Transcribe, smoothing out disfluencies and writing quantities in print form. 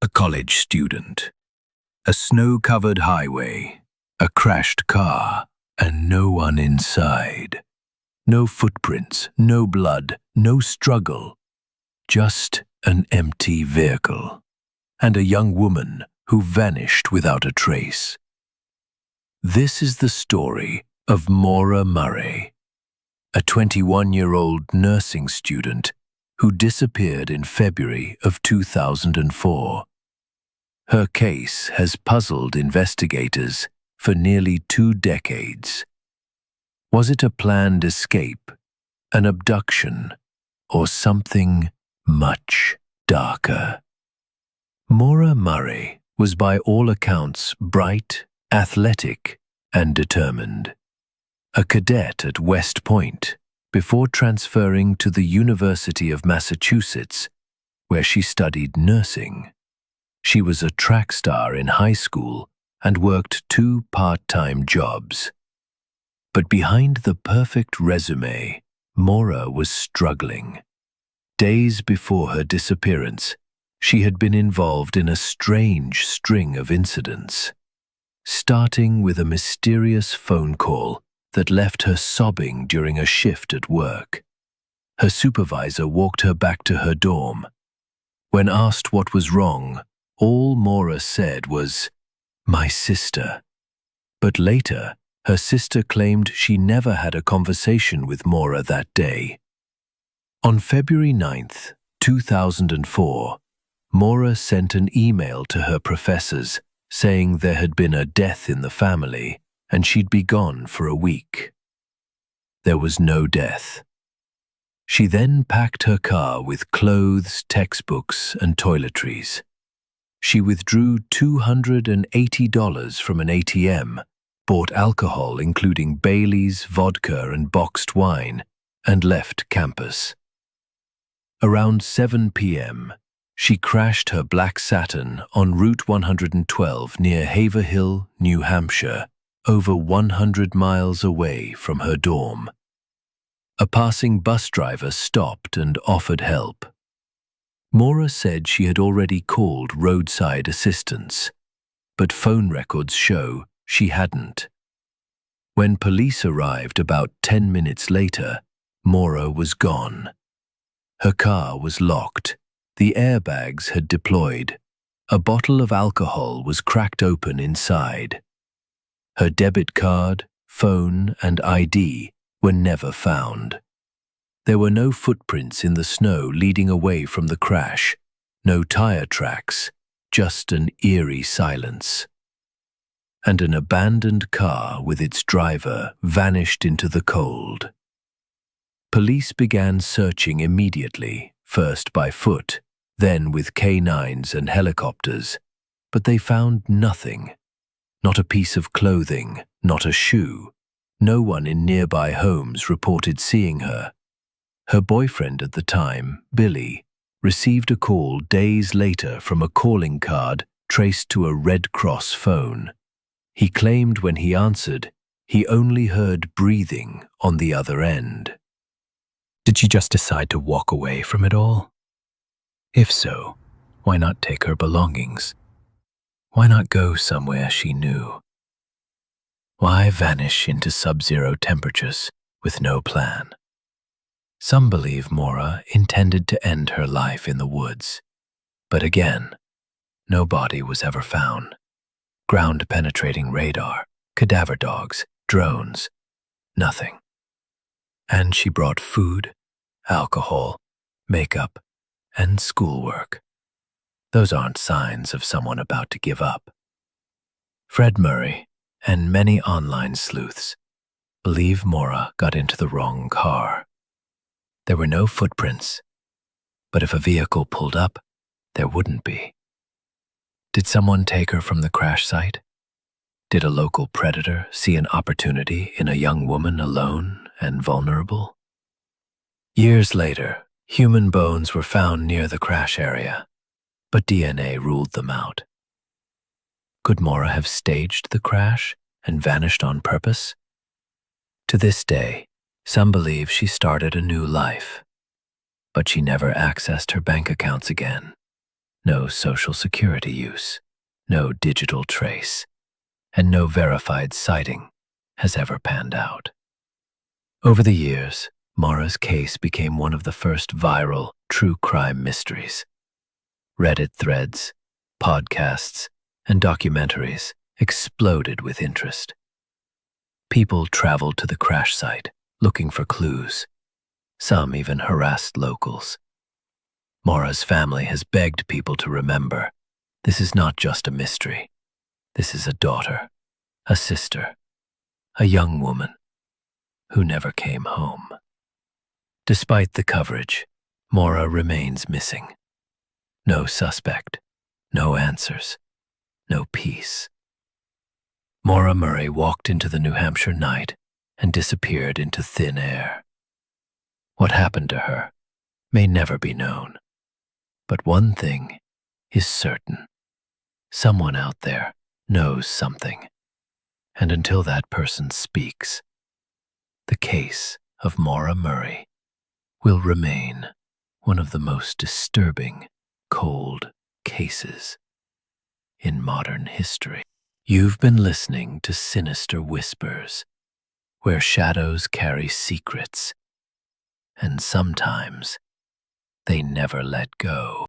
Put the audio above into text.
a college student, a snow-covered highway, a crashed car, and no one inside. No footprints, no blood, no struggle. Just an empty vehicle, and a young woman who vanished without a trace. This is the story of Maura Murray, a 21-year-old nursing student who disappeared in February of 2004. Her case has puzzled investigators for nearly 2 decades. Was it a planned escape, an abduction, or something much darker? Maura Murray was by all accounts bright, athletic, and determined. A cadet at West Point before transferring to the University of Massachusetts, where she studied nursing. She was a track star in high school and worked 2 part-time jobs. But behind the perfect resume, Maura was struggling. Days before her disappearance, she had been involved in a strange string of incidents, starting with a mysterious phone call that left her sobbing during a shift at work. Her supervisor walked her back to her dorm. When asked what was wrong, all Maura said was, "My sister." But later, her sister claimed she never had a conversation with Maura that day. On February 9th, 2004, Maura sent an email to her professors saying there had been a death in the family and she'd be gone for a week. There was no death. She then packed her car with clothes, textbooks, and toiletries. She withdrew $280 from an ATM, bought alcohol including Bailey's, vodka, and boxed wine, and left campus. Around 7 p.m., she crashed her black Saturn on Route 112 near Haverhill, New Hampshire, over 100 miles away from her dorm. A passing bus driver stopped and offered help. Maura said she had already called roadside assistance, but phone records show she hadn't. When police arrived about 10 minutes later, Maura was gone. Her car was locked, the airbags had deployed, a bottle of alcohol was cracked open inside. Her debit card, phone, and ID were never found. There were no footprints in the snow leading away from the crash, no tire tracks, just an eerie silence. And an abandoned car with its driver vanished into the cold. Police began searching immediately, first by foot, then with canines and helicopters, but they found nothing. Not a piece of clothing, not a shoe. No one in nearby homes reported seeing her. Her boyfriend at the time, Billy, received a call days later from a calling card traced to a Red Cross phone. He claimed when he answered, he only heard breathing on the other end. Did she just decide to walk away from it all? If so, why not take her belongings? Why not go somewhere she knew? Why vanish into sub-zero temperatures with no plan? Some believe Maura intended to end her life in the woods. But again, no body was ever found. Ground-penetrating radar, cadaver dogs, drones, nothing. And she brought food, alcohol, makeup, and schoolwork. Those aren't signs of someone about to give up. Fred Murray and many online sleuths believe Maura got into the wrong car. There were no footprints, but if a vehicle pulled up, there wouldn't be. Did someone take her from the crash site? Did a local predator see an opportunity in a young woman alone and vulnerable? Years later, human bones were found near the crash area, but DNA ruled them out. Could Maura have staged the crash and vanished on purpose? To this day, some believe she started a new life, but she never accessed her bank accounts again. No social security use, no digital trace, and no verified sighting has ever panned out. Over the years, Maura's case became one of the first viral true crime mysteries. Reddit threads, podcasts, and documentaries exploded with interest. People traveled to the crash site looking for clues. Some even harassed locals. Maura's family has begged people to remember, this is not just a mystery. This is a daughter, a sister, a young woman who never came home. Despite the coverage, Maura remains missing. No suspect, no answers, no peace. Maura Murray walked into the New Hampshire night and disappeared into thin air. What happened to her may never be known. But one thing is certain. Someone out there knows something. And until that person speaks, the case of Maura Murray will remain one of the most disturbing cold cases in modern history. You've been listening to Sinister Whispers, where shadows carry secrets, and sometimes they never let go.